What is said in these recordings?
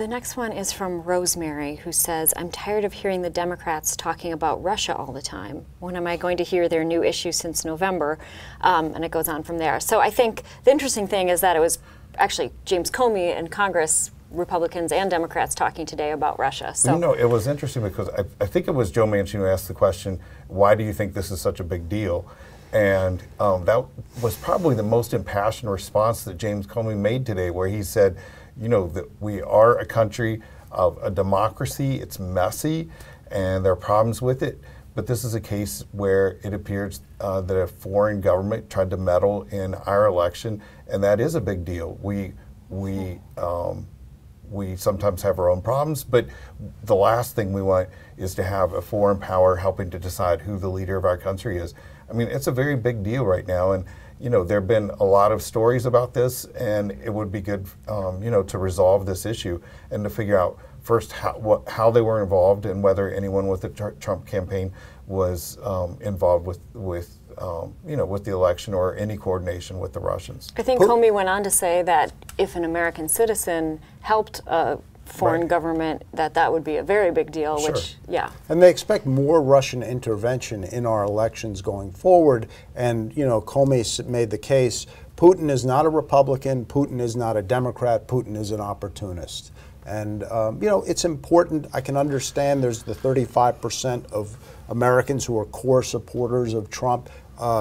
The next one is from Rosemary, who says, I'm tired of hearing the Democrats talking about Russia all the time. When am I going to hear their new issue since November? And it goes on from there. So I think the interesting thing is that it was actually James Comey in Congress, Republicans and Democrats, talking today about Russia. So, you know, it was interesting because I think it was Joe Manchin who asked the question, why do you think this is such a big deal? And that was probably the most impassioned response that James Comey made today, where he said, you know, that we are a country of a democracy. It's messy, and there are problems with it. But this is a case where it appears that a foreign government tried to meddle in our election, and that is a big deal. We sometimes have our own problems, but the last thing we want is to have a foreign power helping to decide who the leader of our country is. I mean, it's a very big deal right now, and you know, there have been a lot of stories about this, and it would be good, you know, to resolve this issue and to figure out first how they were involved and whether anyone with the Trump campaign was involved with you know, with the election or any coordination with the Russians. I think Comey went on to say that if an American citizen helped a foreign government, that would be a very big deal, Sure. which, yeah. And they expect more Russian intervention in our elections going forward. And, you know, Comey made the case, Putin is not a Republican, Putin is not a Democrat, Putin is an opportunist. And, you know, it's important. I can understand there's the 35% of Americans who are core supporters of Trump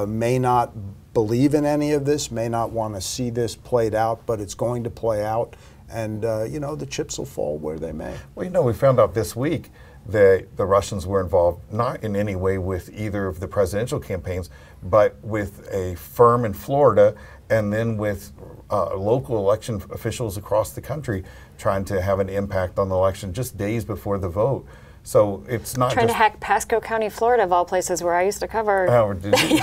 may not believe in any of this, may not want to see this played out, but it's going to play out. And, you know, the chips will fall where they may. Well, you know, we found out this week that the Russians were involved not in any way with either of the presidential campaigns, but with a firm in Florida and then with local election officials across the country trying to have an impact on the election just days before the vote. So it's not trying just to hack Pasco County, Florida, of all places where I used to cover. Oh, did you?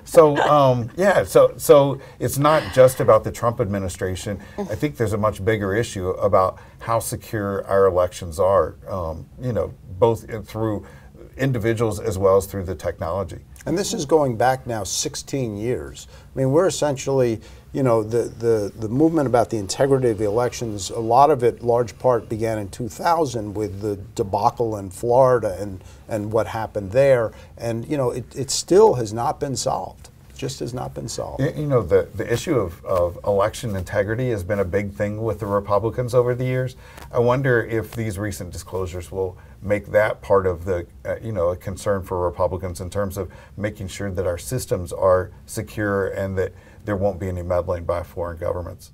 So yeah, so it's not just about the Trump administration. I think there's a much bigger issue about how secure our elections are. You know, both through individuals as well as through the technology. And this is going back now 16 years. I mean, we're essentially, you know, the movement about the integrity of the elections, a lot of it, large part, began in 2000 with the debacle in Florida and what happened there. And, you know, it still has not been solved. Just has not been solved. You know, the issue of election integrity has been a big thing with the Republicans over the years. I wonder if these recent disclosures will make that part of the, you know, a concern for Republicans in terms of making sure that our systems are secure and that there won't be any meddling by foreign governments.